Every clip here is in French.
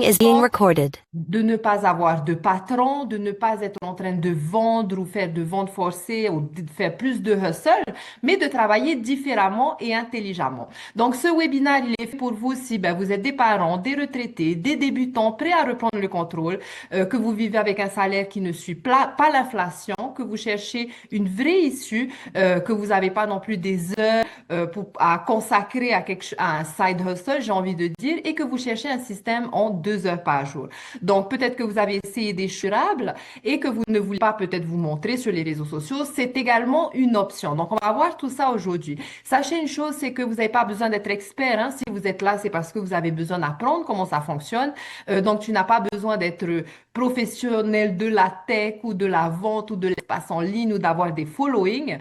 Is being recorded. De ne pas avoir de patron, de ne pas être en train de vendre ou faire de vente forcée ou de faire plus de hustle, mais de travailler différemment et intelligemment. Donc, ce webinaire, il est fait pour vous si ben, vous êtes des parents, des retraités, des débutants prêts à reprendre le contrôle, que vous vivez avec un salaire qui ne suit pas l'inflation, que vous cherchez une vraie issue, que vous n'avez pas non plus des heures à consacrer à un side hustle, j'ai envie de dire, et que vous cherchez un système en 2 heures par jour. Donc, peut-être que vous avez essayé des churables et que vous ne voulez pas peut-être vous montrer sur les réseaux sociaux. C'est également une option. Donc, on va voir tout ça aujourd'hui. Sachez une chose, c'est que vous n'avez pas besoin d'être expert, hein. Si vous êtes là, c'est parce que vous avez besoin d'apprendre comment ça fonctionne. Donc, tu n'as pas besoin d'être professionnel de la tech ou de la vente ou de l'espace en ligne ou d'avoir des followings.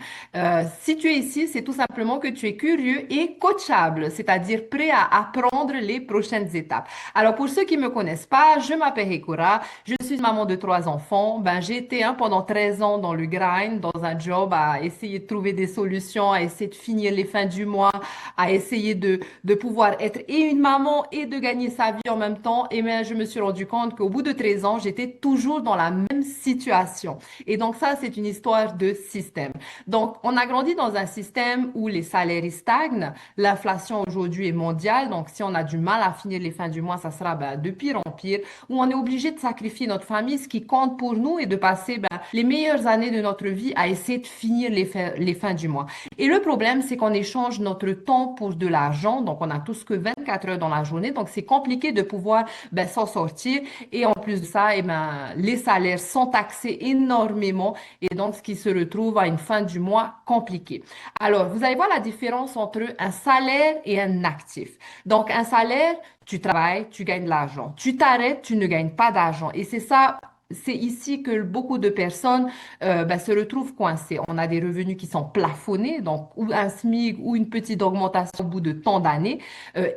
Si tu es ici, c'est tout simplement que tu es curieux et coachable, c'est-à-dire prêt à apprendre les prochaines étapes. Alors, pour ceux qui me connaissent pas, je m'appelle Hekura, je suis maman de 3 enfants. Ben, j'ai été pendant 13 ans dans le grind, dans un job, à essayer de trouver des solutions, à essayer de finir les fins du mois, à essayer de pouvoir être et une maman et de gagner sa vie en même temps. Et bien, je me suis rendu compte qu'au bout de 13 ans, j'étais toujours dans la même situation. Et donc, ça, c'est une histoire de système. Donc, on a grandi dans un système où les salaires ils stagnent. L'inflation aujourd'hui est mondiale. Donc, si on a du mal à finir les fins du mois, ça sera ben, de pire en pire. Où on est obligé de sacrifier notre famille, ce qui compte pour nous et de passer ben, les meilleures années de notre vie à essayer de finir les fins du mois. Et le problème, c'est qu'on échange notre temps pour de l'argent. Donc, on a tous que 24 heures dans la journée. Donc, c'est compliqué de pouvoir ben, s'en sortir. Et en plus de ça, eh ben, les salaires sont taxés énormément. Et donc, ce qui se retrouve à une fin du mois compliquée. Alors, vous allez voir la différence entre un salaire et un actif. Donc, un salaire, tu travailles, tu gagnes de l'argent. Tu t'arrêtes, tu ne gagnes pas d'argent. Et c'est ça. C'est ici que beaucoup de personnes ben, se retrouvent coincées. On a des revenus qui sont plafonnés, donc ou un SMIC ou une petite augmentation au bout de tant d'années,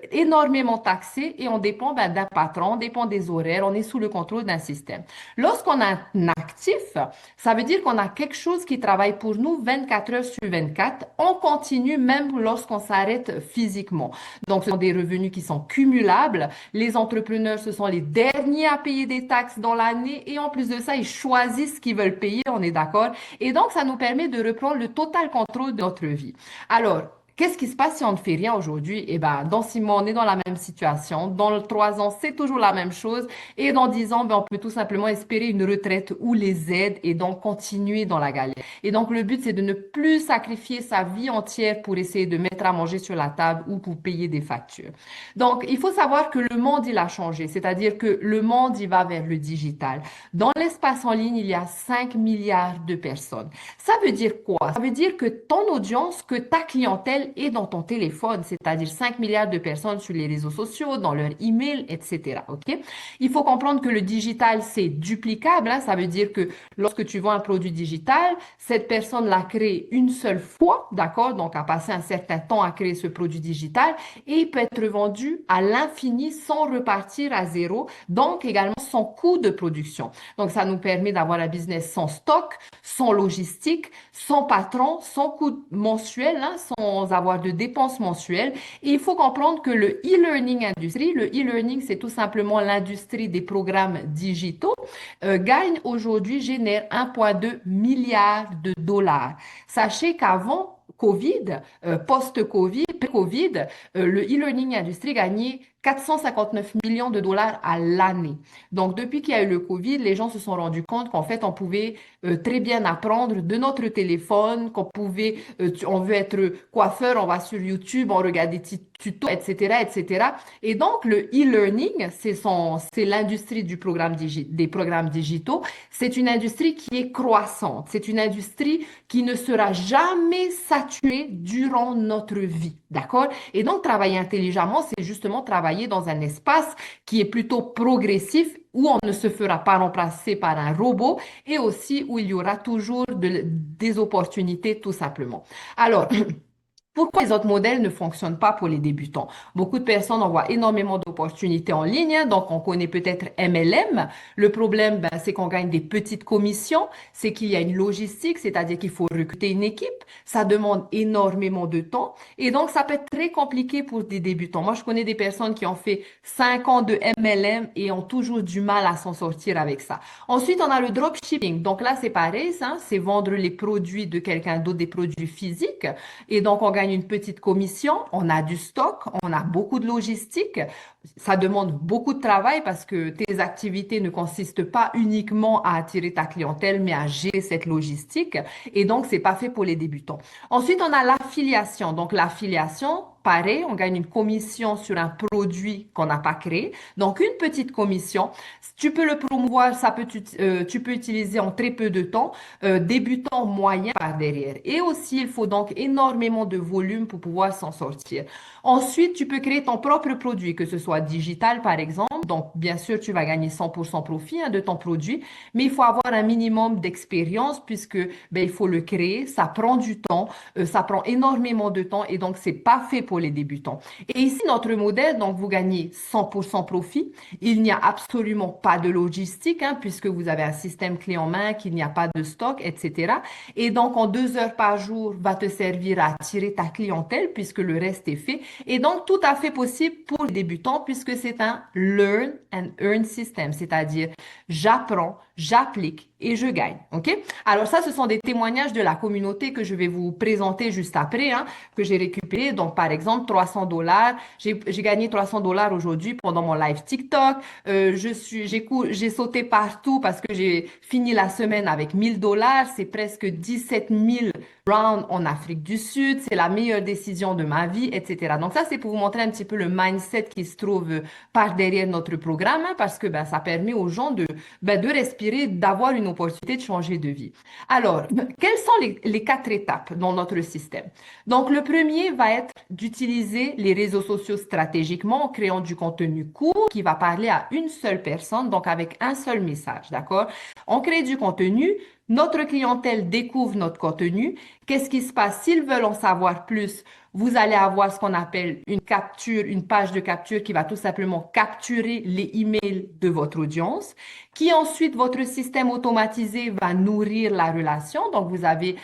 énormément taxés et on dépend ben, d'un patron, on dépend des horaires, on est sous le contrôle d'un système. Lorsqu'on a un actif, ça veut dire qu'on a quelque chose qui travaille pour nous 24 heures sur 24. On continue même lorsqu'on s'arrête physiquement. Donc, ce sont des revenus qui sont cumulables. Les entrepreneurs, ce sont les derniers à payer des taxes dans l'année et en plus de ça, ils choisissent ce qu'ils veulent payer, on est d'accord. Et donc, ça nous permet de reprendre le total contrôle de notre vie. Alors, qu'est-ce qui se passe si on ne fait rien aujourd'hui? Eh ben, dans 6 mois, on est dans la même situation. Dans le 3 ans, c'est toujours la même chose. Et dans 10 ans, ben, on peut tout simplement espérer une retraite ou les aides et donc continuer dans la galère. Et donc, le but, c'est de ne plus sacrifier sa vie entière pour essayer de mettre à manger sur la table ou pour payer des factures. Donc, il faut savoir que le monde, il a changé. C'est-à-dire que le monde, il va vers le digital. Dans l'espace en ligne, il y a 5 milliards de personnes. Ça veut dire quoi? Ça veut dire que ton audience, que ta clientèle est dans ton téléphone, c'est-à-dire 5 milliards de personnes sur les réseaux sociaux, dans leur email, etc. OK? Il faut comprendre que le digital, c'est duplicable, hein. Ça veut dire que lorsque tu vends un produit digital, cette personne l'a créé une seule fois, d'accord? Donc, a passé un certain temps à créer ce produit digital et il peut être vendu à l'infini sans repartir à zéro, donc également sans coût de production. Donc, ça nous permet d'avoir un business sans stock, sans logistique, sans patron, sans coût mensuel, hein, sans avoir de dépenses mensuelles. Et il faut comprendre que le e-learning industrie, le e-learning, c'est tout simplement l'industrie des programmes digitaux, gagne aujourd'hui, génère 1,2 milliard de dollars. Sachez qu'avant Covid, post-Covid, pré-Covid, le e-learning industrie gagnait 459 millions de dollars à l'année. Donc, depuis qu'il y a eu le Covid, les gens se sont rendus compte qu'en fait, on pouvait très bien apprendre de notre téléphone, qu'on pouvait, on veut être coiffeur, on va sur YouTube, on regarde des petits tutos, etc., etc. Et donc, le e-learning, c'est l'industrie des programmes digitaux. C'est une industrie qui est croissante. C'est une industrie qui ne sera jamais saturée durant notre vie. D'accord? Et donc, travailler intelligemment, c'est justement travailler dans un espace qui est plutôt progressif, où on ne se fera pas remplacer par un robot et aussi où il y aura toujours des opportunités, tout simplement. Alors, Pourquoi les autres modèles ne fonctionnent pas pour les débutants? Beaucoup de personnes envoient énormément d'opportunités en ligne, hein, donc on connaît peut-être MLM. Le problème, ben, c'est qu'on gagne des petites commissions, c'est qu'il y a une logistique, c'est-à-dire qu'il faut recruter une équipe, ça demande énormément de temps et donc ça peut être très compliqué pour des débutants. Moi, je connais des personnes qui ont fait 5 ans de MLM et ont toujours du mal à s'en sortir avec ça. Ensuite, on a le dropshipping. Donc là, c'est pareil, ça, c'est vendre les produits de quelqu'un d'autre, des produits physiques. Et donc, on gagne une petite commission, on a du stock, on a beaucoup de logistique. Ça demande beaucoup de travail parce que tes activités ne consistent pas uniquement à attirer ta clientèle, mais à gérer cette logistique. Et donc, c'est pas fait pour les débutants. Ensuite, on a l'affiliation. Donc, l'affiliation, pareil, on gagne une commission sur un produit qu'on n'a pas créé. Donc, une petite commission. Tu peux le promouvoir, tu peux utiliser en très peu de temps, débutant moyen par derrière. Et aussi, il faut donc énormément de volume pour pouvoir s'en sortir. Ensuite, tu peux créer ton propre produit, que ce soit digital, par exemple. Donc, bien sûr, tu vas gagner 100% profit hein, de ton produit, mais il faut avoir un minimum d'expérience puisque ben, il faut le créer, ça prend du temps, ça prend énormément de temps et donc c'est pas fait pour les débutants. Et ici, notre modèle, donc vous gagnez 100% profit. Il n'y a absolument pas de logistique hein, puisque vous avez un système clé en main, qu'il n'y a pas de stock, etc. Et donc, en 2 heures par jour, va te servir à attirer ta clientèle puisque le reste est fait. Et donc, tout à fait possible pour les débutants puisque c'est un learn and earn system, c'est-à-dire j'apprends, j'applique et je gagne. OK? Alors ça, ce sont des témoignages de la communauté que je vais vous présenter juste après, hein, que j'ai récupéré. Donc, par exemple, 300 dollars. J'ai gagné 300 dollars aujourd'hui pendant mon live TikTok. J'ai sauté partout parce que j'ai fini la semaine avec 1000 dollars. C'est presque 17 000 rounds en Afrique du Sud. C'est la meilleure décision de ma vie, etc. Donc ça, c'est pour vous montrer un petit peu le mindset qui se trouve par derrière notre programme, hein, parce que ben, ça permet aux gens de respirer, d'avoir une opportunité de changer de vie. Alors, quelles sont les 4 étapes dans notre système? Donc, le premier va être d'utiliser les réseaux sociaux stratégiquement en créant du contenu court qui va parler à une seule personne, donc avec un seul message, d'accord? On crée du contenu, notre clientèle découvre notre contenu. Qu'est-ce qui se passe? S'ils veulent en savoir plus, vous allez avoir ce qu'on appelle une capture, une page de capture qui va tout simplement capturer les emails de votre audience, qui ensuite, votre système automatisé va nourrir la relation. Donc, vous avez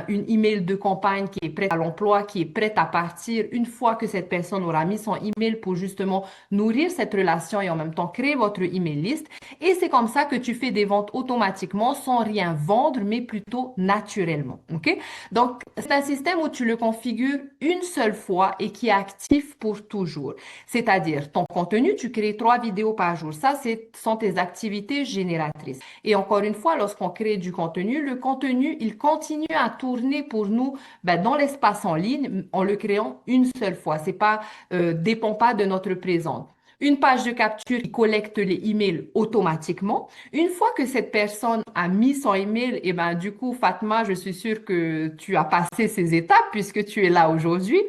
une email de campagne qui est prête à l'emploi, qui est prête à partir une fois que cette personne aura mis son email pour justement nourrir cette relation et en même temps créer votre email list. Et c'est comme ça que tu fais des ventes automatiquement sans rien vendre, mais plutôt naturellement. OK? Donc, c'est un système où tu le configures une seule fois et qui est actif pour toujours. C'est-à-dire, ton contenu, tu crées 3 vidéos par jour. Ça, sont tes activités génératrices. Et encore une fois, lorsqu'on crée du contenu, le contenu, il continue à tourner pour nous ben, dans l'espace en ligne en le créant une seule fois. C'est pas, dépend pas de notre présence. Une page de capture qui collecte les emails automatiquement. Une fois que cette personne a mis son email, et ben du coup, Fatma, je suis sûre que tu as passé ces étapes puisque tu es là aujourd'hui.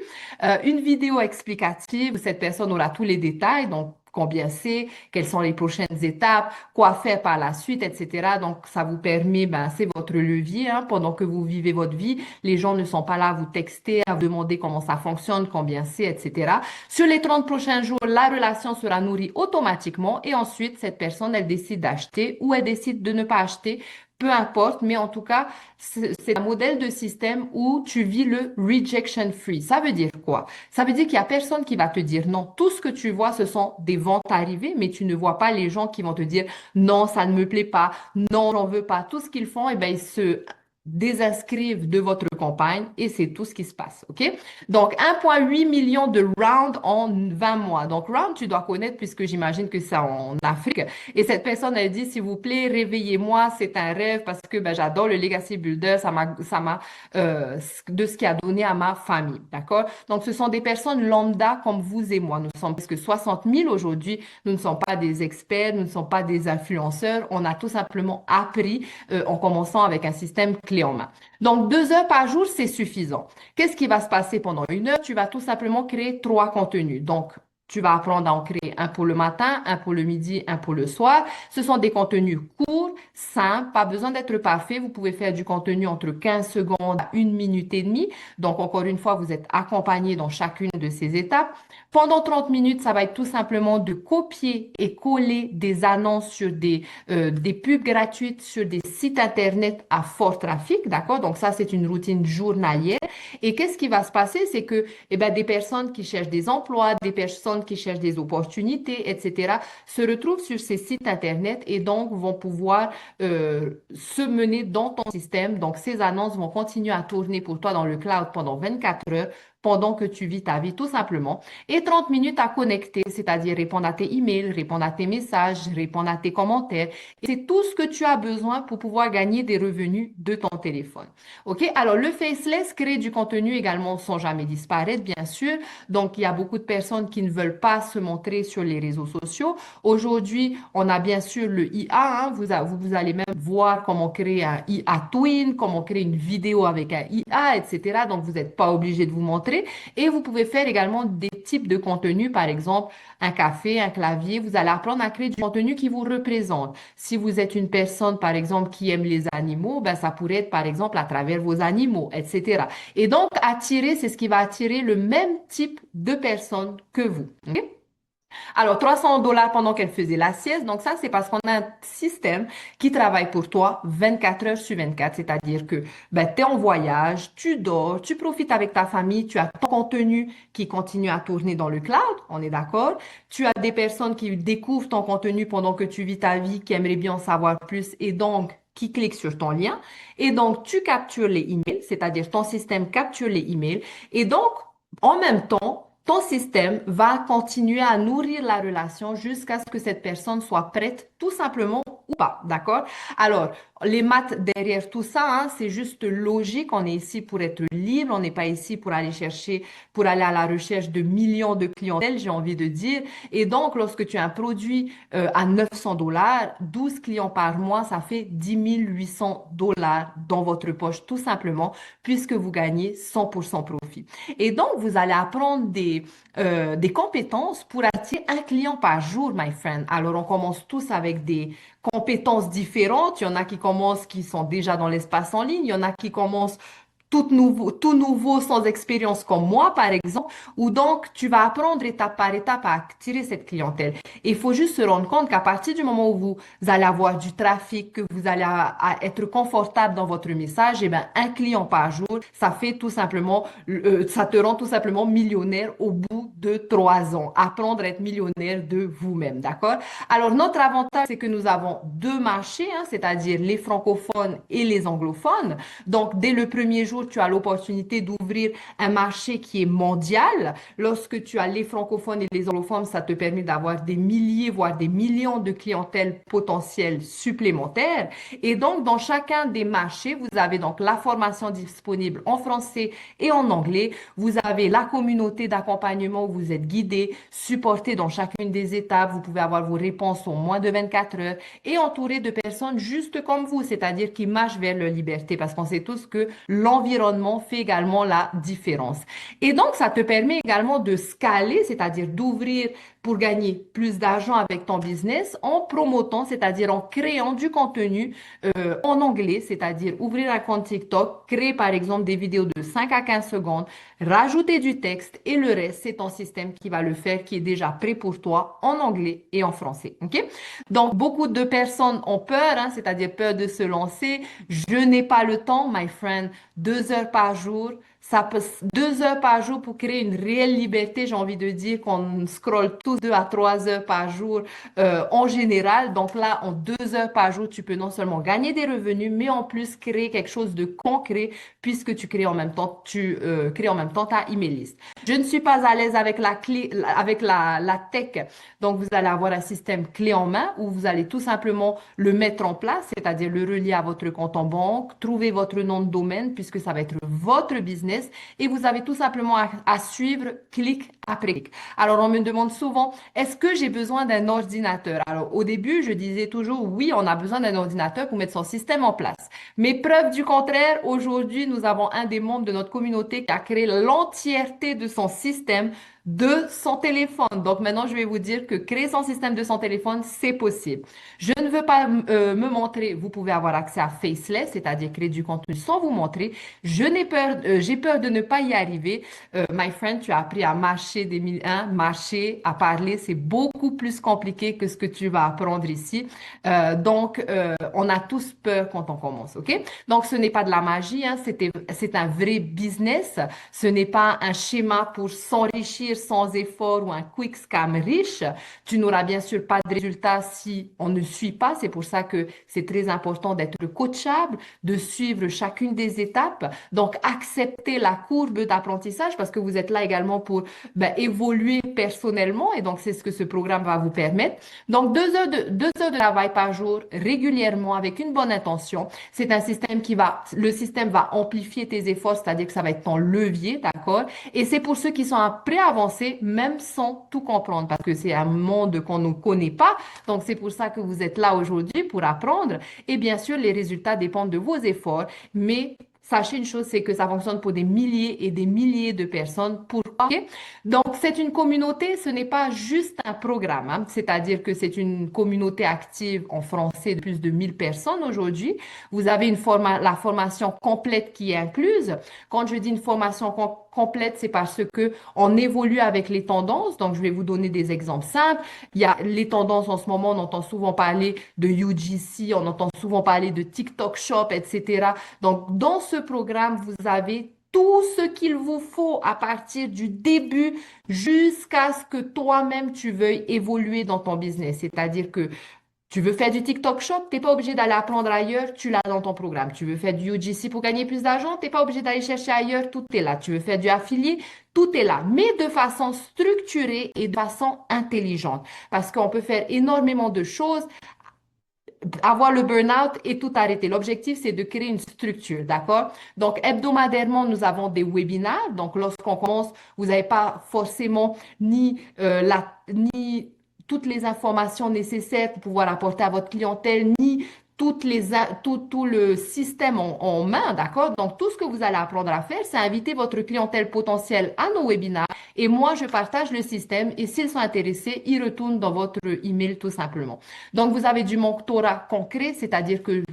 Une vidéo explicative où cette personne aura tous les détails, donc combien c'est, quelles sont les prochaines étapes, quoi faire par la suite, etc. Donc, ça vous permet, ben, c'est votre levier, hein, pendant que vous vivez votre vie. Les gens ne sont pas là à vous texter, à vous demander comment ça fonctionne, combien c'est, etc. Sur les 30 prochains jours, la relation sera nourrie automatiquement et ensuite, cette personne, elle décide d'acheter ou elle décide de ne pas acheter. Peu importe, mais en tout cas, c'est un modèle de système où tu vis le rejection free. Ça veut dire quoi? Ça veut dire qu'il y a personne qui va te dire non. Tout ce que tu vois, ce sont des ventes arrivées, mais tu ne vois pas les gens qui vont te dire non, ça ne me plaît pas, non, j'en veux pas. Tout ce qu'ils font, eh ben, ils se désinscrivent de votre campagne et c'est tout ce qui se passe, OK? Donc, 1,8 million de rounds en 20 mois. Donc, round, tu dois connaître puisque j'imagine que c'est en Afrique. Et cette personne, elle dit, s'il vous plaît, réveillez-moi, c'est un rêve parce que ben, j'adore le Legacy Builder, de ce qui a donné à ma famille, d'accord? Donc, ce sont des personnes lambda comme vous et moi. Nous sommes presque 60 000 aujourd'hui. Nous ne sommes pas des experts, nous ne sommes pas des influenceurs. On a tout simplement appris en commençant avec un système clé en main. Donc, 2 heures par jour, c'est suffisant. Qu'est-ce qui va se passer pendant 1 heure? Tu vas tout simplement créer 3 contenus. Donc, tu vas apprendre à en créer un pour le matin, un pour le midi, un pour le soir. Ce sont des contenus courts, simples, pas besoin d'être parfait. Vous pouvez faire du contenu entre 15 secondes à 1 minute et demie. Donc, encore une fois, vous êtes accompagné dans chacune de ces étapes. Pendant 30 minutes, ça va être tout simplement de copier et coller des annonces sur des pubs gratuites sur des sites Internet à fort trafic, d'accord? Donc, ça, c'est une routine journalière. Et qu'est-ce qui va se passer? C'est que, eh ben, des personnes qui cherchent des emplois, des personnes qui cherchent des opportunités, etc., se retrouvent sur ces sites Internet et donc vont pouvoir se mener dans ton système. Donc, ces annonces vont continuer à tourner pour toi dans le cloud pendant 24 heures pendant que tu vis ta vie, tout simplement. Et 30 minutes à connecter, c'est-à-dire répondre à tes emails, répondre à tes messages, répondre à tes commentaires. Et c'est tout ce que tu as besoin pour pouvoir gagner des revenus de ton téléphone. OK? Alors, le faceless crée du contenu également sans jamais disparaître, bien sûr. Donc, il y a beaucoup de personnes qui ne veulent pas se montrer sur les réseaux sociaux. Aujourd'hui, on a bien sûr le IA, hein. Vous allez même voir comment créer un IA Twin, comment créer une vidéo avec un IA, etc. Donc, vous n'êtes pas obligé de vous montrer. Et vous pouvez faire également des types de contenus, par exemple, un café, un clavier. Vous allez apprendre à créer du contenu qui vous représente. Si vous êtes une personne, par exemple, qui aime les animaux, ben, ça pourrait être, par exemple, à travers vos animaux, etc. Et donc, attirer, c'est ce qui va attirer le même type de personnes que vous. OK? Alors, 300 $ pendant qu'elle faisait la sieste. Donc, ça, c'est parce qu'on a un système qui travaille pour toi 24 heures sur 24. C'est-à-dire que ben, tu es en voyage, tu dors, tu profites avec ta famille, tu as ton contenu qui continue à tourner dans le cloud. On est d'accord? Tu as des personnes qui découvrent ton contenu pendant que tu vis ta vie, qui aimeraient bien en savoir plus et donc qui cliquent sur ton lien. Et donc, tu captures les emails, c'est-à-dire ton système capture les emails. Et donc, en même temps, ton système va continuer à nourrir la relation jusqu'à ce que cette personne soit prête, tout simplement ou pas, d'accord? Alors, les maths derrière tout ça, hein, c'est juste logique. On est ici pour être libre. On n'est pas ici pour aller chercher, pour aller à la recherche de millions de clientèle, j'ai envie de dire. Et donc, lorsque tu as un produit à 900 $, 12 clients par mois, ça fait 10 800 $ dans votre poche, tout simplement, puisque vous gagnez 100% profit. Et donc, vous allez apprendre des compétences pour attirer un client par jour, my friend. Alors, on commence tous avec des compétences différentes. Il y en a qui commencent, qui sont déjà dans l'espace en ligne. Il y en a qui commencent tout nouveau, sans expérience comme moi, par exemple, où donc tu vas apprendre étape par étape à attirer cette clientèle. Et il faut juste se rendre compte qu'à partir du moment où vous allez avoir du trafic, que vous allez à être confortable dans votre message, eh ben, un client par jour, ça fait tout simplement, ça te rend tout simplement millionnaire au bout de 3 ans. Apprendre à être millionnaire de vous-même, d'accord? Alors, notre avantage, c'est que nous avons deux marchés, hein, c'est-à-dire les francophones et les anglophones. Donc, dès le premier jour, tu as l'opportunité d'ouvrir un marché qui est mondial. Lorsque tu as les francophones et les anglophones, ça te permet d'avoir des milliers, voire des millions de clientèles potentielles supplémentaires. Et donc, dans chacun des marchés, vous avez donc la formation disponible en français et en anglais. Vous avez la communauté d'accompagnement où vous êtes guidé, supporté dans chacune des étapes. Vous pouvez avoir vos réponses en moins de 24 heures et entouré de personnes juste comme vous, c'est-à-dire qui marchent vers leur liberté parce qu'on sait tous que l'environnement fait également la différence. Et donc, ça te permet également de scaler, c'est-à-dire d'ouvrir pour gagner plus d'argent avec ton business en promotant, c'est-à-dire en créant du contenu en anglais, c'est-à-dire ouvrir un compte TikTok, créer par exemple des vidéos de 5 à 15 secondes, rajouter du texte et le reste, c'est ton système qui va le faire, qui est déjà prêt pour toi en anglais et en français. OK? Donc, beaucoup de personnes ont peur, hein, c'est-à-dire peur de se lancer. Je n'ai pas le temps, my friend. 2 heures par jour, ça peut, 2 heures par jour pour créer une réelle liberté. J'ai envie de dire qu'on scrolle tous 2 à 3 heures par jour en général. Donc là, en 2 heures par jour, tu peux non seulement gagner des revenus, mais en plus créer quelque chose de concret puisque tu crées en même temps, tu crées en même temps ta email list. Je ne suis pas à l'aise avec la clé, avec la tech. Donc, vous allez avoir un système clé en main où vous allez tout simplement le mettre en place, c'est-à-dire le relier à votre compte en banque, trouver votre nom de domaine puisque ça va être votre business et vous avez tout simplement à suivre clic après clic. Alors, on me demande souvent, est-ce que j'ai besoin d'un ordinateur? Alors, au début, je disais toujours, oui, on a besoin d'un ordinateur pour mettre son système en place. Mais preuve du contraire, aujourd'hui, nous avons un des membres de notre communauté qui a créé l'entièreté de son système de son téléphone. Donc maintenant, je vais vous dire que créer son système de son téléphone, c'est possible. Je ne veux pas me montrer. Vous pouvez avoir accès à Faceless, c'est-à-dire créer du contenu sans vous montrer. J'ai peur de ne pas y arriver. My friend, tu as appris à marcher des mille, hein, marcher, à parler, c'est beaucoup plus compliqué que ce que tu vas apprendre ici. On a tous peur quand on commence, OK? Donc, ce n'est pas de la magie, hein, c'est un vrai business. Ce n'est pas un schéma pour s'enrichir sans effort ou un quick scam riche. Tu n'auras bien sûr pas de résultat si on ne suit pas. C'est pour ça que c'est très important d'être coachable, de suivre chacune des étapes. Donc, accepter la courbe d'apprentissage parce que vous êtes là également pour évoluer personnellement et donc c'est ce que ce programme va vous permettre. Donc, 2 heures de travail par jour régulièrement avec une bonne intention. C'est un système le système va amplifier tes efforts, c'est-à-dire que ça va être ton levier, d'accord? Et c'est pour ceux qui sont prêts à avancer, même sans tout comprendre, parce que c'est un monde qu'on ne connaît pas. Donc, c'est pour ça que vous êtes là aujourd'hui pour apprendre. Et bien sûr, les résultats dépendent de vos efforts, mais sachez une chose, c'est que ça fonctionne pour des milliers et des milliers de personnes. Pourquoi? Ok. Donc, c'est une communauté, ce n'est pas juste un programme, hein. C'est-à-dire que c'est une communauté active en français de plus de 1 000 personnes aujourd'hui. Vous avez la formation complète qui est incluse. Quand je dis une formation complète, c'est parce que on évolue avec les tendances. Donc, je vais vous donner des exemples simples. Il y a les tendances en ce moment, on entend souvent parler de UGC, on entend souvent parler de TikTok Shop, etc. Donc, dans ce programme, vous avez tout ce qu'il vous faut à partir du début jusqu'à ce que toi-même tu veuilles évoluer dans ton business. C'est-à-dire que tu veux faire du TikTok Shop, t'es pas obligé d'aller apprendre ailleurs, tu l'as dans ton programme. Tu veux faire du UGC pour gagner plus d'argent, t'es pas obligé d'aller chercher ailleurs, tout est là. Tu veux faire du affilié, tout est là, mais de façon structurée et de façon intelligente. Parce qu'on peut faire énormément de choses, avoir le burn-out et tout arrêter. L'objectif, c'est de créer une structure, d'accord? Donc, hebdomadairement, nous avons des webinaires. Donc, lorsqu'on commence, vous n'avez pas forcément ni toutes les informations nécessaires pour pouvoir apporter à votre clientèle, ni tout le système en main, d'accord? Donc, tout ce que vous allez apprendre à faire, c'est inviter votre clientèle potentielle à nos webinaires et moi, je partage le système et s'ils sont intéressés, ils retournent dans votre email tout simplement. Donc, vous avez du mentorat concret, c'est-à-dire que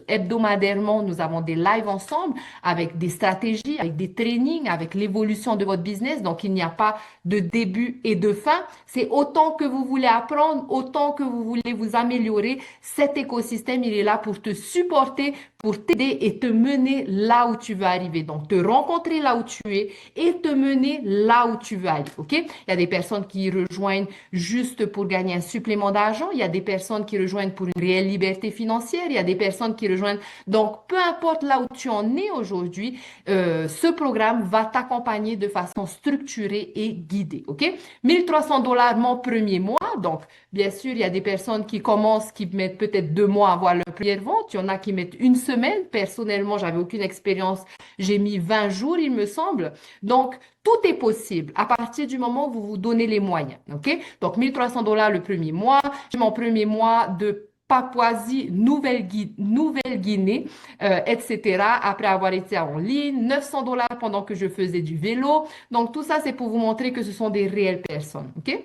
hebdomadairement, nous avons des lives ensemble avec des stratégies, avec des trainings, avec l'évolution de votre business. Donc, il n'y a pas de début et de fin. C'est autant que vous voulez apprendre, autant que vous voulez vous améliorer. Cet écosystème, il est là pour te supporter, pour t'aider et te mener là où tu veux arriver. Donc, te rencontrer là où tu es et te mener là où tu veux aller. OK? Il y a des personnes qui rejoignent juste pour gagner un supplément d'argent. Il y a des personnes qui rejoignent pour une réelle liberté financière. Il y a des personnes qui rejoignent. Donc, peu importe là où tu en es aujourd'hui, ce programme va t'accompagner de façon structurée et guidée. OK? 1 300 $ mon premier mois. Donc, bien sûr, il y a des personnes qui commencent, qui mettent peut-être 2 mois à avoir leur première vente. Il y en a qui mettent une semaine. Personnellement, j'avais aucune expérience. J'ai mis 20 jours, il me semble. Donc, tout est possible à partir du moment où vous vous donnez les moyens. OK? Donc, 1 300 $ le premier mois. J'ai mon premier mois de Papouasie, Nouvelle-Guinée, etc. Après avoir été en ligne, 900 $ pendant que je faisais du vélo. Donc, tout ça, c'est pour vous montrer que ce sont des réelles personnes. OK?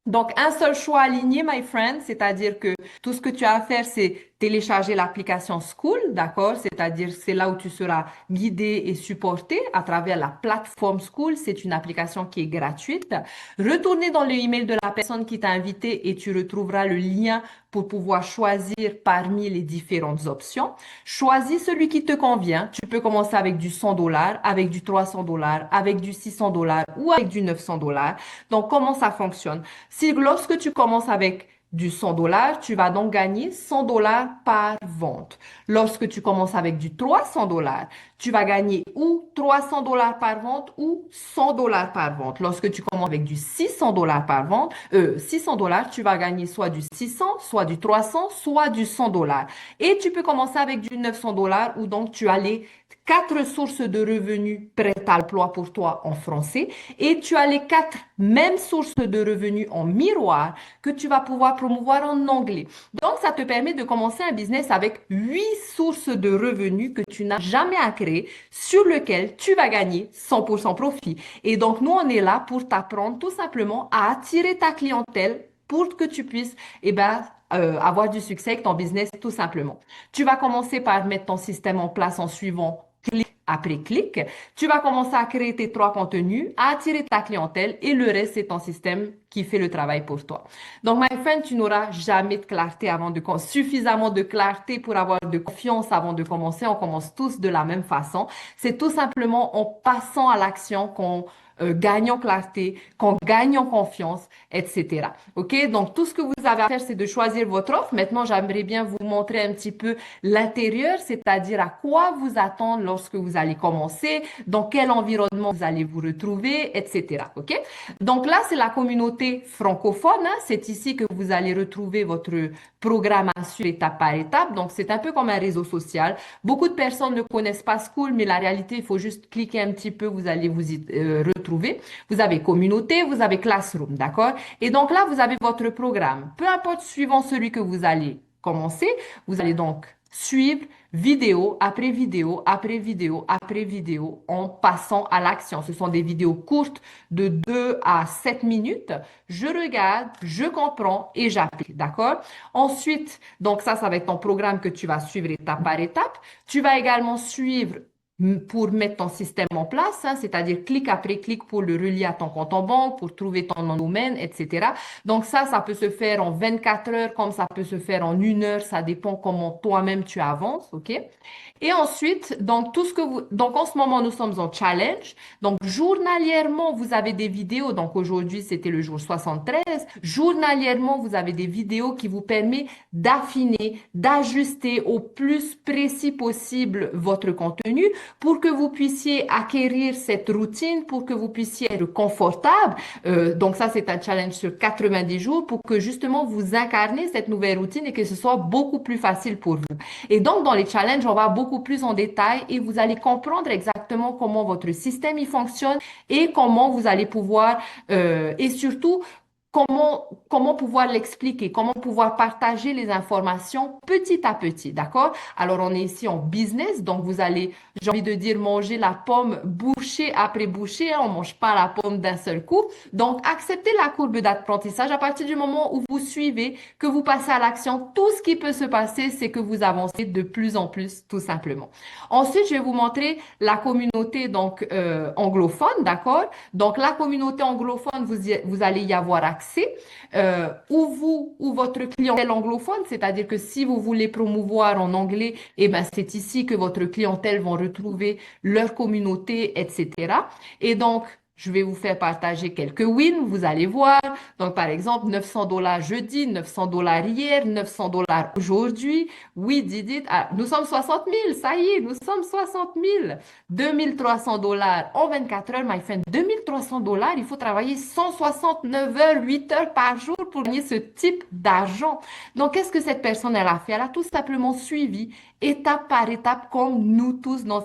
Donc, un seul choix aligné, my friend, c'est-à-dire que tout ce que tu as à faire, c'est télécharger l'application School, d'accord? C'est-à-dire c'est là où tu seras guidé et supporté à travers la plateforme School. C'est une application qui est gratuite. Retourner dans le email de la personne qui t'a invité et tu retrouveras le lien pour pouvoir choisir parmi les différentes options. Choisis celui qui te convient. Tu peux commencer avec du 100 $, avec du 300 $, avec du 600 $ ou avec du 900 $. Donc, comment ça fonctionne? Si lorsque tu commences avec du 100 $, tu vas donc gagner 100 $ par vente. Lorsque tu commences avec du 300 $, tu vas gagner ou 300 $ par vente ou 100 $ par vente. Lorsque tu commences avec du 600 $ par vente, 600 $, tu vas gagner soit du 600, soit du 300, soit du 100 $. Et tu peux commencer avec du 900 $ où donc tu as les 4 sources de revenus prêtes à l'emploi pour toi en français et tu as les 4 mêmes sources de revenus en miroir que tu vas pouvoir promouvoir en anglais. Donc, ça te permet de commencer un business avec 8 sources de revenus que tu n'as jamais à créer, sur lequel tu vas gagner 100% profit. Et donc, nous, on est là pour t'apprendre tout simplement à attirer ta clientèle pour que tu puisses, avoir du succès avec ton business tout simplement. Tu vas commencer par mettre ton système en place en suivant clic après clic. Tu vas commencer à créer tes 3 contenus, à attirer ta clientèle et le reste, c'est ton système qui fait le travail pour toi. Donc, my friend, tu n'auras jamais de clarté suffisamment de clarté pour avoir de confiance avant de commencer. On commence tous de la même façon. C'est tout simplement en passant à l'action qu'on gagne en clarté, qu'on gagne en confiance, etc. OK? Donc, tout ce que vous avez à faire, c'est de choisir votre offre. Maintenant, j'aimerais bien vous montrer un petit peu l'intérieur, c'est-à-dire à quoi vous attendre lorsque vous allez commencer, dans quel environnement vous allez vous retrouver, etc. OK? Donc là, c'est la communauté francophone, hein. C'est ici que vous allez retrouver votre programme à suivre étape par étape. Donc, c'est un peu comme un réseau social. Beaucoup de personnes ne connaissent pas School, mais la réalité, il faut juste cliquer un petit peu, vous allez vous y retrouver. Vous avez communauté, vous avez classroom, d'accord? Et donc là, vous avez votre programme. Peu importe suivant celui que vous allez commencer, vous allez donc suivre vidéo après vidéo après vidéo après vidéo en passant à l'action. Ce sont des vidéos courtes de 2 à 7 minutes. Je regarde, je comprends et j'applique, d'accord? Ensuite, donc ça va être ton programme que tu vas suivre étape par étape. Tu vas également suivre pour mettre ton système en place, hein, c'est-à-dire clic après clic pour le relier à ton compte en banque, pour trouver ton nom de domaine, etc. Donc ça peut se faire en 24 heures, comme ça peut se faire en 1 heure, ça dépend comment toi-même tu avances, OK? Et ensuite, donc donc en ce moment, nous sommes en challenge. Donc journalièrement, vous avez des vidéos. Donc aujourd'hui, c'était le jour 73. Journalièrement, vous avez des vidéos qui vous permettent d'affiner, d'ajuster au plus précis possible votre contenu pour que vous puissiez acquérir cette routine, pour que vous puissiez être confortable. Donc ça, c'est un challenge sur 90 jours pour que justement vous incarnez cette nouvelle routine et que ce soit beaucoup plus facile pour vous. Et donc, dans les challenges, on va beaucoup plus en détail et vous allez comprendre exactement comment votre système il fonctionne et comment vous allez pouvoir, et surtout, comment pouvoir l'expliquer, comment pouvoir partager les informations petit à petit, d'accord? Alors, on est ici en business, donc vous allez, j'ai envie de dire, manger la pomme bouchée après bouchée, hein, on mange pas la pomme d'un seul coup. Donc, acceptez la courbe d'apprentissage à partir du moment où vous suivez, que vous passez à l'action. Tout ce qui peut se passer, c'est que vous avancez de plus en plus, tout simplement. Ensuite, je vais vous montrer la communauté donc anglophone, d'accord? Donc, la communauté anglophone, vous allez y avoir accès. Ou vous, ou votre clientèle anglophone, c'est-à-dire que si vous voulez promouvoir en anglais, eh ben, c'est ici que votre clientèle vont retrouver leur communauté, etc. Et donc, je vais vous faire partager quelques wins, vous allez voir. Donc, par exemple, 900 dollars jeudi, 900 dollars hier, 900 dollars aujourd'hui. Oui, did it. Ah, nous sommes 60 000, ça y est, nous sommes 60 000. 2300 dollars en 24 heures, my friend. 2300 dollars, il faut travailler 169 heures, 8 heures par jour pour gagner ce type d'argent. Donc, qu'est-ce que cette personne, elle a fait? Elle a tout simplement suivi étape par étape comme nous tous dans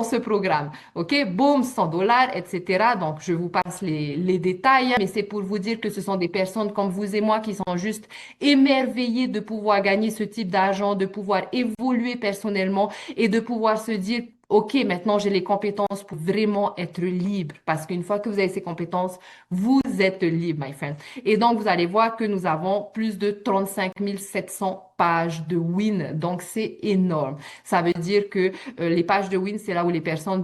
ce programme. OK? Boom, 100 dollars, etc. Donc, je vous passe les détails, hein, mais c'est pour vous dire que ce sont des personnes comme vous et moi qui sont juste émerveillées de pouvoir gagner ce type d'argent, de pouvoir évoluer personnellement et de pouvoir se dire, OK, maintenant j'ai les compétences pour vraiment être libre. Parce qu'une fois que vous avez ces compétences, vous êtes libre, my friend. Et donc, vous allez voir que nous avons plus de 35 700 pages de win. Donc, c'est énorme. Ça veut dire que les pages de win, c'est là où les personnes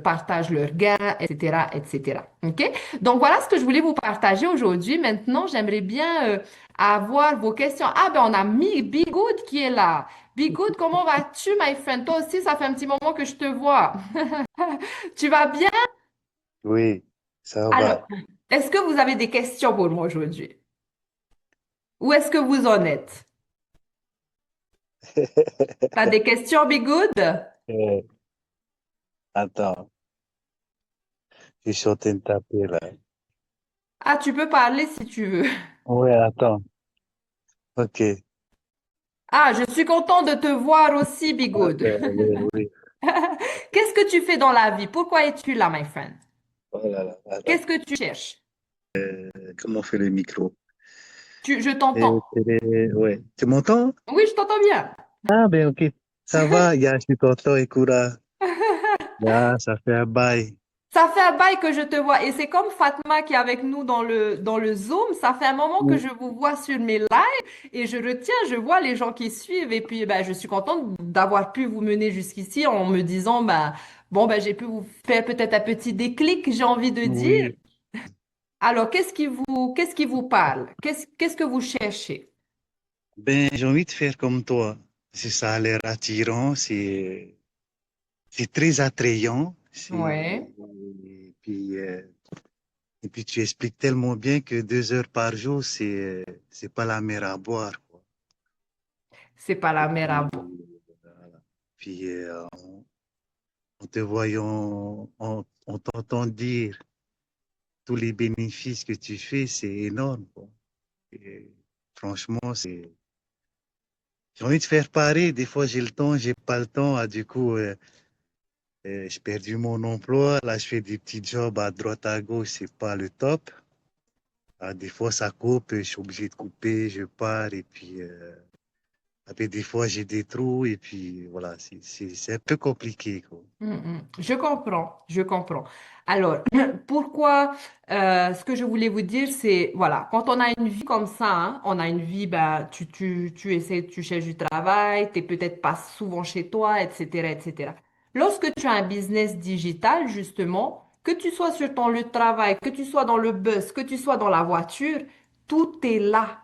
partagent leurs gains, etc., etc. OK? Donc, voilà ce que je voulais vous partager aujourd'hui. Maintenant, j'aimerais bien avoir vos questions. Ah, ben, on a mis Bigoud qui est là. Bigoud, comment vas-tu, my friend? Toi aussi, ça fait un petit moment que je te vois. Tu vas bien? Oui, ça Alors, va. est-ce que vous avez des questions pour moi aujourd'hui? Où est-ce que vous en êtes? T'as des questions, Bigoud? Euh, Attends, je suis en train de taper là. Ah, tu peux parler si tu veux. Ouais, attends. Ok. Ah, je suis contente de te voir aussi, Bigoud. Oui, oui. Qu'est-ce que tu fais dans la vie? Pourquoi es-tu là, my friend? Oh là là, Qu'est-ce attends. que tu cherches? Comment on fait le micro? Je t'entends. Ouais. Tu m'entends? Oui, je t'entends bien. Ah, ben, ok. Ça va, je suis content, écoute, là. Ça fait un bail. Ça fait un bail que je te vois et c'est comme Fatma qui est avec nous dans le Zoom. Ça fait un moment que Mm. je vous vois sur mes lives et je retiens, je vois les gens qui suivent et puis ben, je suis contente d'avoir pu vous mener jusqu'ici en me disant ben, bon ben, j'ai pu vous faire peut-être un petit déclic, j'ai envie de dire. Oui. Alors, qu'est-ce qui vous parle? Qu'est-ce que vous cherchez? Ben, j'ai envie de faire comme toi. Ça a l'air attirant, c'est très attrayant. Ouais, Et puis tu expliques tellement bien que 2 heures par jour, c'est pas la mer à boire, quoi. c'est pas la Et mer à puis, boire. voilà. Puis en te voyant, en t'entendant dire tous les bénéfices que tu fais, c'est énorme, quoi. Et franchement, j'ai envie de faire pareil. Des fois, j'ai le temps, j'ai pas le temps. Ah, du coup, j'ai perdu mon emploi. Là, je fais des petits jobs à droite à gauche. C'est pas le top. Ah, des fois, ça coupe. Je suis obligé de couper. Je pars. Et puis, après, des fois, j'ai des trous. Et puis, voilà, c'est un peu compliqué, quoi. Je comprends, je comprends. Alors, pourquoi, ce que je voulais vous dire, c'est, voilà, quand on a une vie comme ça, hein, on a une vie, bah, tu essaies, tu cherches du travail, tu peut-être pas souvent chez toi, etc., etc. Lorsque tu as un business digital, justement, que tu sois sur ton lieu de travail, que tu sois dans le bus, que tu sois dans la voiture, tout est là.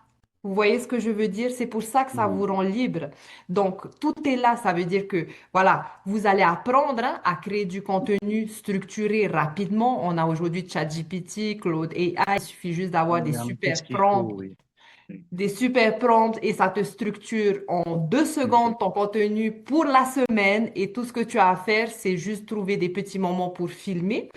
Vous voyez ce que je veux dire? C'est pour ça que ça vous Mhm. rend libre. Donc, tout est là. Ça veut dire que voilà, vous allez apprendre hein, à créer du contenu structuré rapidement. On a aujourd'hui ChatGPT, Claude AI. Il suffit juste d'avoir Il y a tout ce qu'il faut, oui. Oui. des super prompts et ça te structure en 2 secondes Mhm. ton contenu pour la semaine. Et tout ce que tu as à faire, c'est juste trouver des petits moments pour filmer.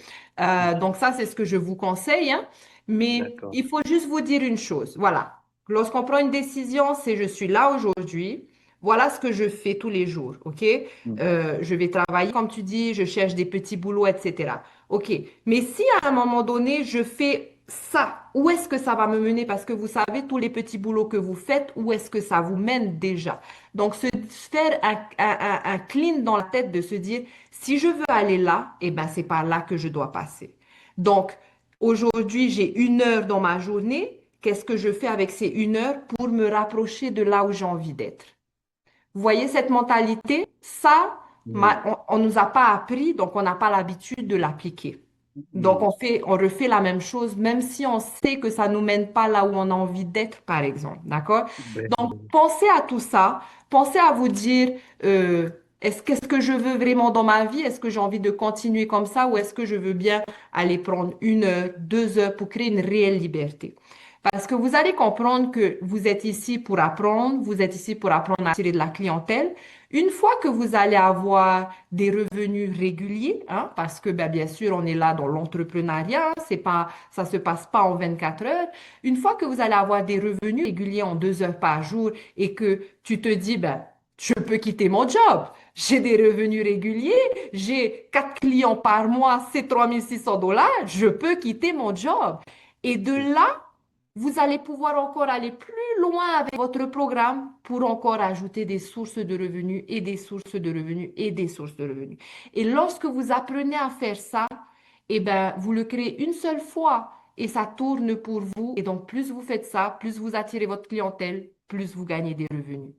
Donc ça, c'est ce que je vous conseille. Hein. Mais D'accord. il faut juste vous dire une chose. Voilà. Lorsqu'on prend une décision, c'est je suis là aujourd'hui. Voilà ce que je fais tous les jours. OK? Mhm. Je vais travailler, comme tu dis, je cherche des petits boulots, etc. OK. Mais si à un moment donné, je fais ça, où est-ce que ça va me mener? Parce que vous savez, tous les petits boulots que vous faites, où est-ce que ça vous mène déjà? Donc, se faire un clean dans la tête de se dire, si je veux aller là, eh ben, c'est par là que je dois passer. Donc, aujourd'hui, j'ai 1 heure dans ma journée. Qu'est-ce que je fais avec ces 1 heure pour me rapprocher de là où j'ai envie d'être? Vous voyez cette mentalité? Ça, Oui. on nous a pas appris, donc on n'a pas l'habitude de l'appliquer. Donc Mhm. on refait la même chose, même si on sait que ça nous mène pas là où on a envie d'être, par exemple. D'accord? Ben, Donc pensez à tout ça. Pensez à vous dire, qu'est-ce que je veux vraiment dans ma vie? Est-ce que j'ai envie de continuer comme ça ou est-ce que je veux bien aller prendre 1 heure, 2 heures pour créer une réelle liberté? Parce que vous allez comprendre que vous êtes ici pour apprendre, vous êtes ici pour apprendre à attirer de la clientèle. Une fois que vous allez avoir des revenus réguliers, hein, parce que ben, bien sûr, on est là dans l'entrepreneuriat, c'est pas, ça se passe pas en 24 heures. Une fois que vous allez avoir des revenus réguliers en 2 heures par jour et que tu te dis, ben, je peux quitter mon job. J'ai des revenus réguliers, j'ai 4 clients par mois, c'est 3 600 $, je peux quitter mon job. Et de là, vous allez pouvoir encore aller plus loin avec votre programme pour encore ajouter des sources de revenus et des sources de revenus et des sources de revenus. Et lorsque vous apprenez à faire ça, eh ben, vous le créez une seule fois et ça tourne pour vous. Et donc, plus vous faites ça, plus vous attirez votre clientèle, plus vous gagnez des revenus.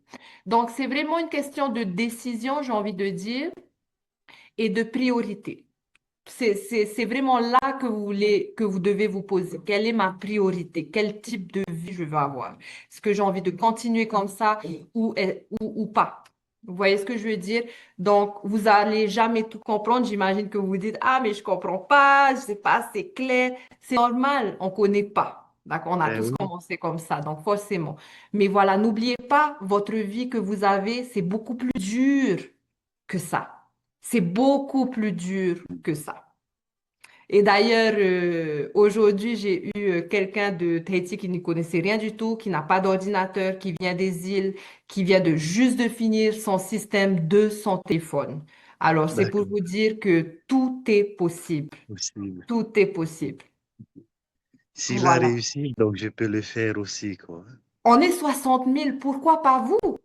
Donc, c'est vraiment une question de décision, j'ai envie de dire, et de priorité. C'est vraiment là que vous voulez, que vous devez vous poser. Quelle est ma priorité? Quel type de vie je veux avoir? Est-ce que j'ai envie de continuer comme ça ou pas? Vous voyez ce que je veux dire? Donc, vous n'allez jamais tout comprendre. J'imagine que vous vous dites, ah, mais je comprends pas, je sais pas, c'est clair. C'est normal, on connaît pas. D'accord? On a ben tous oui. commencé comme ça, donc forcément. Mais voilà, n'oubliez pas, votre vie que vous avez, c'est beaucoup plus dur que ça. C'est beaucoup plus dur que ça. Et d'ailleurs, aujourd'hui, j'ai eu quelqu'un de Tahiti qui ne connaissait rien du tout, qui n'a pas d'ordinateur, qui vient des îles, qui vient de juste de finir son système de son téléphone. Alors, c'est pour D'accord. vous dire que tout est possible. Possible. Tout est possible. S'il a Voilà. réussi, donc je peux le faire aussi, quoi. On est 60 000, pourquoi pas vous?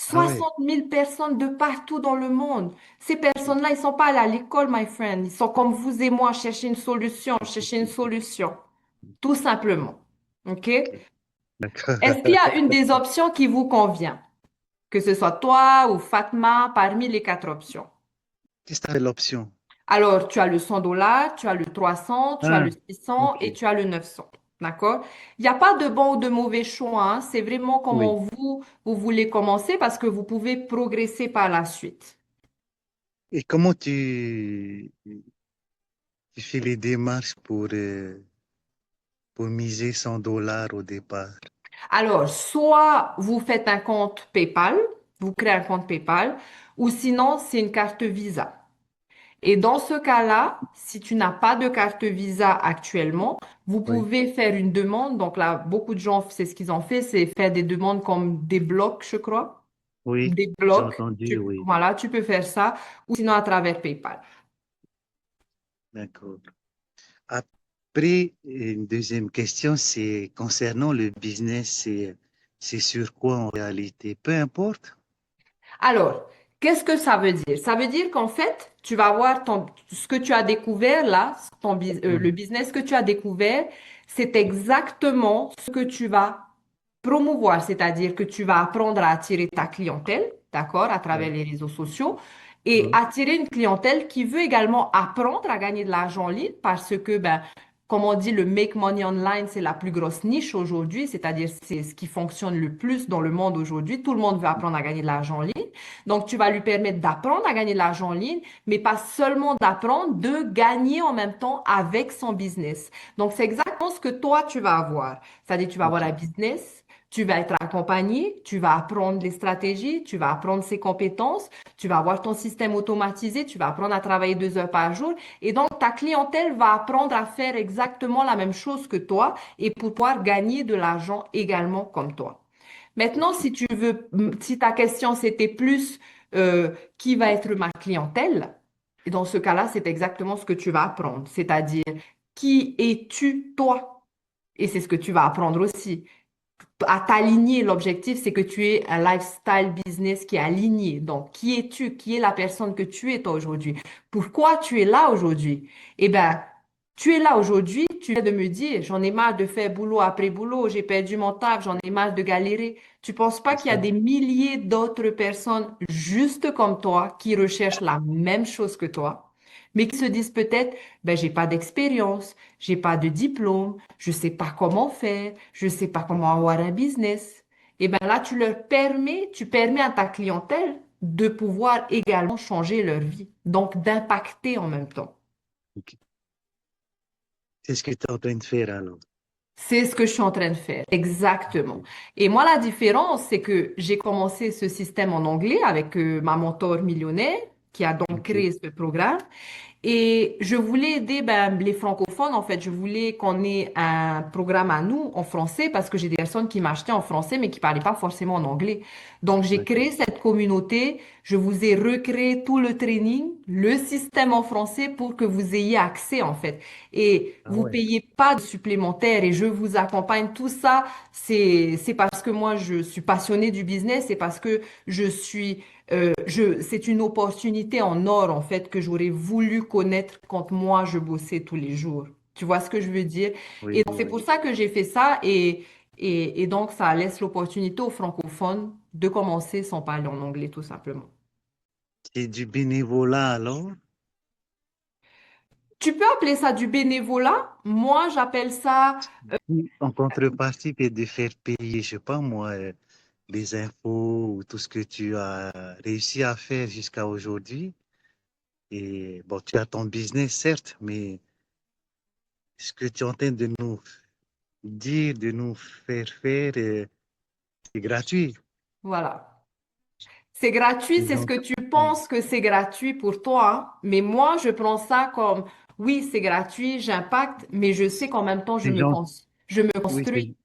Ah ouais. 60 000 personnes de partout dans le monde. Ces personnes-là, ils sont pas allés à l'école, my friend. Ils sont comme vous et moi, chercher une solution, tout simplement. OK? Ok, d'accord. Est-ce qu'il y a une des options qui vous convient? Que ce soit toi ou Fatma, parmi les quatre options. Qu'est-ce que c'est l'option? Alors, tu as le 100 $, tu as le 300, tu as le Ah, 600 et ok. tu as le 900. D'accord? Il n'y a pas de bon ou de mauvais choix, hein. C'est vraiment comment Oui. vous voulez commencer parce que vous pouvez progresser par la suite. Et comment tu fais les démarches pour miser 100 dollars au départ? Alors, soit vous faites un compte PayPal, vous créez un compte PayPal, ou sinon, c'est une carte Visa. Et dans ce cas-là, si tu n'as pas de carte Visa actuellement, vous Oui. pouvez faire une demande. Donc là, beaucoup de gens, c'est ce qu'ils ont fait, c'est faire des demandes comme des blocs, je crois. Oui, Des j'ai blocs, entendu, oui. voilà, tu peux faire ça, ou sinon à travers PayPal. D'accord. Après, une deuxième question, c'est concernant le business, c'est sur quoi en réalité? Peu importe. Alors, qu'est-ce que ça veut dire? Ça veut dire qu'en fait, tu vas avoir ce que tu as découvert là, le Mhm. business que tu as découvert, c'est exactement ce que tu vas promouvoir, c'est-à-dire que tu vas apprendre à attirer ta clientèle, d'accord, à travers Oui. les réseaux sociaux, et Mhm. attirer une clientèle qui veut également apprendre à gagner de l'argent en ligne parce que, ben, comme on dit, le make money online, c'est la plus grosse niche aujourd'hui, c'est-à-dire c'est ce qui fonctionne le plus dans le monde aujourd'hui. Tout le monde veut apprendre à gagner de l'argent en ligne. Donc, tu vas lui permettre d'apprendre à gagner de l'argent en ligne, mais pas seulement d'apprendre, de gagner en même temps avec son business. Donc, c'est exactement ce que toi, tu vas avoir. C'est-à-dire, tu vas avoir Ok. un business, tu vas être accompagné, tu vas apprendre les stratégies, tu vas apprendre ses compétences, tu vas avoir ton système automatisé, tu vas apprendre à travailler 2 heures par jour. Et donc, ta clientèle va apprendre à faire exactement la même chose que toi et pour pouvoir gagner de l'argent également comme toi. Maintenant, Ok. si tu veux, si ta question c'était plus qui va être ma clientèle, et dans ce cas-là, c'est exactement ce que tu vas apprendre, c'est-à-dire qui es-tu toi? Et c'est ce que tu vas apprendre aussi à t'aligner. L'objectif, c'est que tu aies un lifestyle business qui est aligné. Donc, qui es-tu? Qui est la personne que tu es toi aujourd'hui? Pourquoi tu es là aujourd'hui? Eh bien, tu es là aujourd'hui, tu viens de me dire, j'en ai marre de faire boulot après boulot, j'ai perdu mon taf, j'en ai marre de galérer. Tu penses pas C'est qu'il y a ça. des milliers d'autres personnes juste comme toi qui recherchent la même chose que toi, mais qui se disent peut-être, ben, j'ai pas d'expérience, j'ai pas de diplôme, je sais pas comment faire, je sais pas comment avoir un business. Et ben là, tu permets à ta clientèle de pouvoir également changer leur vie, donc d'impacter en même temps. Ok. C'est ce que tu es en train de faire alors. C'est ce que je suis en train de faire, exactement. Ok. Et moi, la différence, c'est que j'ai commencé ce système en anglais avec ma mentor millionnaire qui a donc Ok. créé ce programme. Et je voulais aider ben, les francophones, en fait. Je voulais qu'on ait un programme à nous en français parce que j'ai des personnes qui m'achetaient en français mais qui parlaient pas forcément en anglais. Donc, j'ai D'accord. créé cette communauté. Je vous ai recréé tout le training, le système en français pour que vous ayez accès, en fait. Et Ah vous ouais. payez pas de supplémentaire et je vous accompagne. Tout ça, c'est parce que moi, je suis passionnée du business. C'est parce que c'est une opportunité en or, en fait, que j'aurais voulu connaître quand moi, je bossais tous les jours. Tu vois ce que je veux dire? Oui, Et donc, oui, c'est pour oui. ça que j'ai fait ça et donc, ça laisse l'opportunité aux francophones de commencer sans parler en anglais, tout simplement. C'est du bénévolat alors? Tu peux appeler ça du bénévolat. Moi, j'appelle ça. Oui. En contrepartie, et de faire payer, je sais pas moi, les infos ou tout ce que tu as réussi à faire jusqu'à aujourd'hui. Et bon, tu as ton business, certes, mais ce que tu es en train de nous dire, de nous faire faire, c'est gratuit. Voilà. C'est gratuit, C'est c'est ce que gentil. tu penses que c'est gratuit pour toi, hein. Mais moi, je prends ça comme, oui, c'est gratuit, j'impacte, mais je sais qu'en même temps, C'est gentil. je me Oui, construis.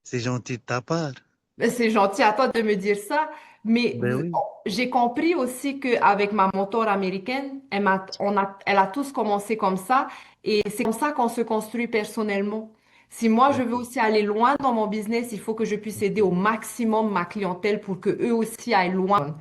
c'est gentil de ta part. Ben, c'est gentil à toi de me dire ça, mais Ben oui. j'ai compris aussi qu'avec ma mentor américaine, elle a tous commencé comme ça et c'est comme ça qu'on se construit personnellement. Si moi, je veux D'accord. aussi aller loin dans mon business, il faut que je puisse aider au Ok. maximum ma clientèle pour que eux aussi aillent loin.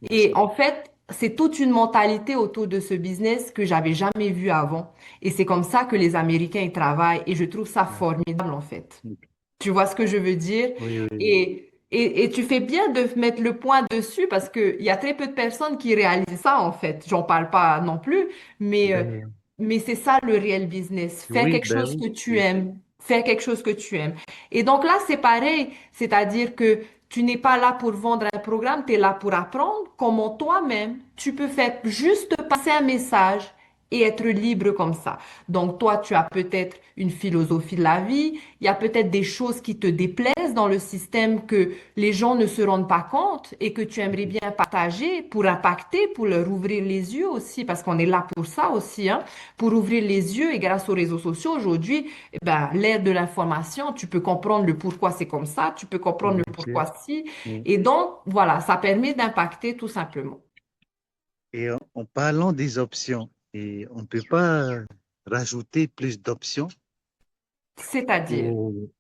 Et Merci. en fait, c'est toute une mentalité autour de ce business que j'avais jamais vue avant. Et c'est comme ça que les Américains y travaillent et je trouve ça D'accord. formidable en fait. Ok. Tu vois ce que je veux dire? Oui, oui, oui. Et tu fais bien de mettre le point dessus parce qu'il y a très peu de personnes qui réalisent ça en fait. J'en parle pas non plus, mais, euh, Ben, mais c'est ça le réel business. Faire oui, quelque ben chose oui. que tu Oui. aimes. Faire quelque chose que tu aimes. Et donc là, c'est pareil. C'est-à-dire que tu n'es pas là pour vendre un programme, tu es là pour apprendre comment toi-même, tu peux faire juste passer un message et être libre comme ça. Donc toi, tu as peut-être une philosophie de la vie, il y a peut-être des choses qui te déplaisent dans le système que les gens ne se rendent pas compte et que tu aimerais bien partager pour impacter, pour leur ouvrir les yeux aussi, parce qu'on est là pour ça aussi, hein, pour ouvrir les yeux. Et grâce aux réseaux sociaux aujourd'hui, eh ben, l'ère de l'information, tu peux comprendre le pourquoi c'est comme ça, tu peux comprendre le Bien sûr. pourquoi si. Oui. Et donc, voilà, ça permet d'impacter tout simplement. Et en parlant des options, et on ne peut pas rajouter plus d'options C'est-à-dire, au,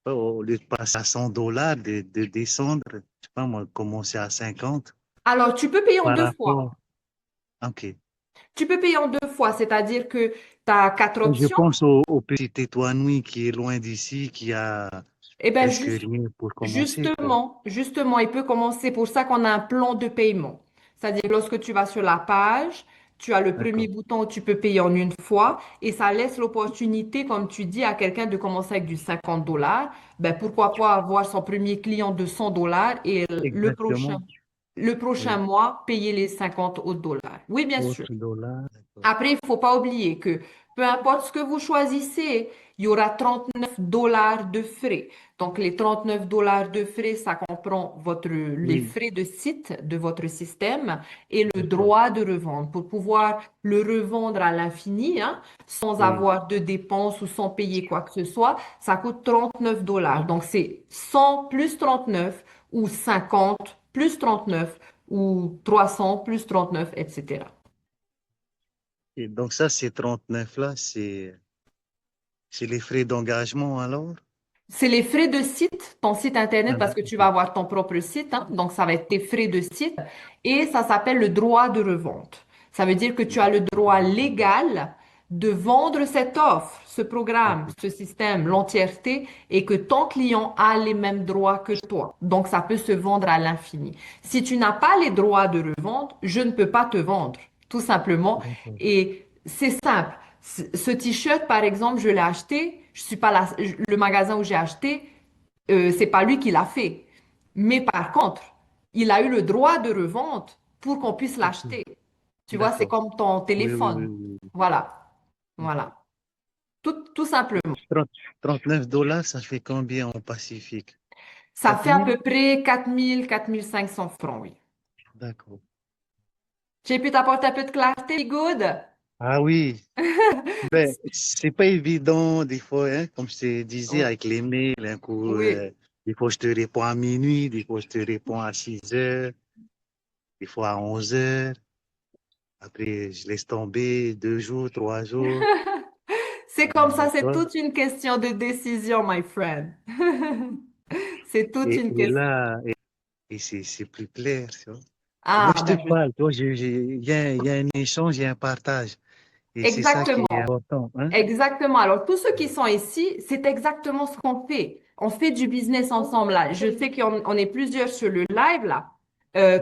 au lieu de passer à $100, de descendre, je sais pas moi, commencer à 50 alors tu peux payer en par deux fois. rapport. OK. Tu peux payer en deux fois, c'est-à-dire que tu as quatre Je options. pense au petit Étoile-Nuit qui est loin d'ici, qui a Eh bien, presque rien pour commencer, quoi. justement, il peut commencer pour ça qu'on a un plan de paiement. C'est-à-dire, lorsque tu vas sur la page, tu as le premier D'accord. bouton où tu peux payer en une fois et ça laisse l'opportunité, comme tu dis, à quelqu'un de commencer avec du 50 $. Ben, pourquoi pas avoir son premier client de 100 $ et Exactement. le prochain Oui. mois, payer les 50 autres dollars. Oui, bien sûr. Autre dollar. D'accord. Après, il ne faut pas oublier que peu importe ce que vous choisissez, il y aura 39 dollars de frais. Donc, les 39 dollars de frais, ça comprend les Oui. frais de site de votre système et le D'accord. droit de revendre. Pour pouvoir le revendre à l'infini, hein, sans Oui. avoir de dépenses ou sans payer quoi que ce soit, ça coûte 39 dollars. Donc, c'est 100 plus 39 ou 50 plus 39 ou 300 plus 39, etc. Et donc ça, ces 39 là, c'est les frais d'engagement alors? C'est les frais de site, ton site Internet, Ah, parce que tu vas avoir ton propre site, hein, donc ça va être tes frais de site, et ça s'appelle le droit de revente. Ça veut dire que tu as le droit légal de vendre cette offre, ce programme, d'accord. ce système, l'entièreté, et que ton client a les mêmes droits que toi. Donc ça peut se vendre à l'infini. Si tu n'as pas les droits de revente, je ne peux pas te vendre, tout simplement. D'accord. Et c'est simple. Ce t-shirt, par exemple, je l'ai acheté. Je suis pas le magasin où j'ai acheté, c'est pas lui qui l'a fait. Mais par contre, il a eu le droit de revente pour qu'on puisse Ok. l'acheter. Tu vois, c'est D'accord. comme ton Oui, oui, oui, téléphone. oui. Voilà, Oui. voilà. Tout simplement. 30 39 dollars, ça fait combien en Pacifique? Ça Quatre fait à mille peu près 4 000, 4 500 francs, oui. D'accord. J'ai pu t'apporter un peu de clarté, good? Ah oui, ben, c'est pas évident des fois, hein, comme je te disais, Oui, avec les mails, un coup, oui. des fois je te réponds à minuit, des fois je te réponds à 6 heures, des fois à 11 heures. Après, je laisse tomber 2 jours, 3 jours. C'est comme ça, Tu c'est vois. toute une question de décision, my friend. C'est toute une Et question. là, et c'est plus clair, tu vois. Et Ah, moi, je te ben, parle, tu vois, il y a un échange, il y a un partage. Et c'est ça qui est exactement. important, hein? Exactement. Alors, tous ceux qui sont ici, c'est exactement ce qu'on fait. On fait du business ensemble là. Je sais qu'on est plusieurs sur le live là.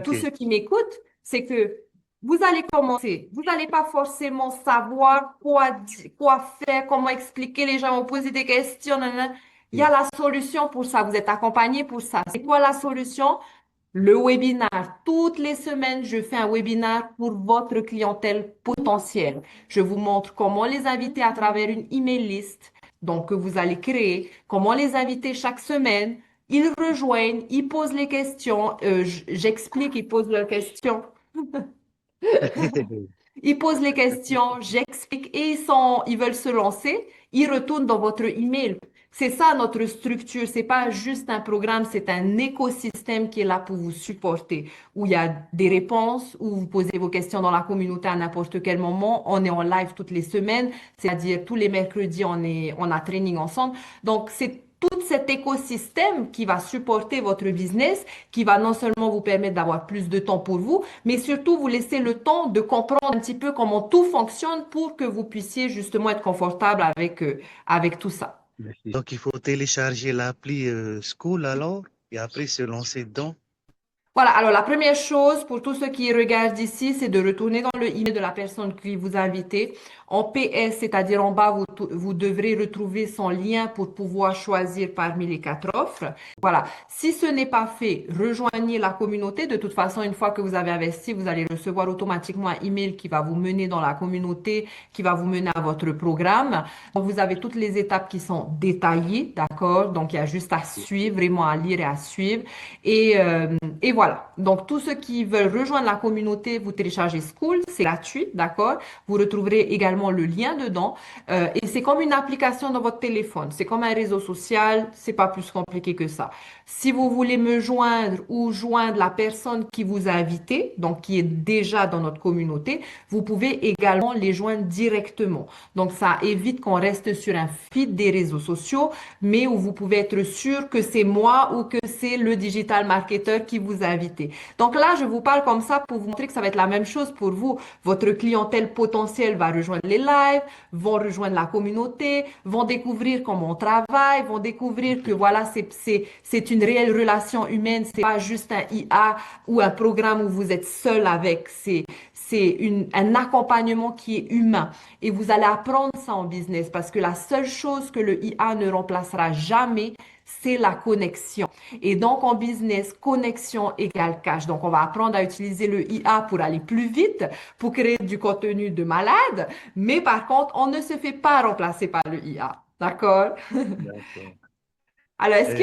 Tous OK. ceux qui m'écoutent, c'est que vous allez commencer. Vous n'allez pas forcément savoir quoi faire, comment expliquer. Les gens vont poser des questions. Nanana. Il y a Oui. la solution pour ça. Vous êtes accompagné pour ça. C'est quoi la solution? Le webinaire. Toutes les semaines, je fais un webinaire pour votre clientèle potentielle. Je vous montre comment les inviter à travers une email list, donc que vous allez créer, comment les inviter chaque semaine. Ils rejoignent, ils posent les questions, j'explique, ils posent leurs questions. Ils posent les questions, j'explique et ils veulent se lancer. Ils retournent dans votre email. C'est ça notre structure. C'est pas juste un programme, c'est un écosystème qui est là pour vous supporter, où il y a des réponses, où vous posez vos questions dans la communauté à n'importe quel moment. On est en live toutes les semaines, c'est-à-dire tous les mercredis, on a training ensemble. Donc, c'est tout cet écosystème qui va supporter votre business, qui va non seulement vous permettre d'avoir plus de temps pour vous, mais surtout vous laisser le temps de comprendre un petit peu comment tout fonctionne pour que vous puissiez justement être confortable avec tout ça. Merci. Donc, il faut télécharger l'appli School alors, et après se lancer dedans. Voilà, alors la première chose pour tous ceux qui regardent ici, c'est de retourner dans le email de la personne qui vous a invité. En PS, c'est-à-dire en bas, vous devrez retrouver son lien pour pouvoir choisir parmi les 4 offres. Voilà, si ce n'est pas fait, rejoignez la communauté. De toute façon, une fois que vous avez investi, vous allez recevoir automatiquement un email qui va vous mener dans la communauté, qui va vous mener à votre programme. Donc, vous avez toutes les étapes qui sont détaillées, d'accord? Donc, il y a juste à suivre, vraiment à lire et à suivre. Et voilà. Donc, tous ceux qui veulent rejoindre la communauté, vous téléchargez School, c'est gratuit, d'accord? Vous retrouverez également le lien dedans. Et c'est comme une application dans votre téléphone. C'est comme un réseau social. C'est pas plus compliqué que ça. Si vous voulez me joindre ou joindre la personne qui vous a invité, donc qui est déjà dans notre communauté, vous pouvez également les joindre directement. Donc, ça évite qu'on reste sur un feed des réseaux sociaux, mais où vous pouvez être sûr que c'est moi ou que c'est le digital marketer qui vous a invité. Donc là, je vous parle comme ça pour vous montrer que ça va être la même chose pour vous. Votre clientèle potentielle va rejoindre les lives, vont rejoindre la communauté, vont découvrir comment on travaille, vont découvrir que voilà, c'est une réelle relation humaine, c'est pas juste un IA ou un programme où vous êtes seul avec, un accompagnement qui est humain. Et vous allez apprendre ça en business parce que la seule chose que le IA ne remplacera jamais, c'est la connexion. Et donc, en business, connexion égale cash. Donc, on va apprendre à utiliser le IA pour aller plus vite, pour créer du contenu de malade. Mais par contre, on ne se fait pas remplacer par le IA. D'accord? D'accord. Alors, est-ce qu'il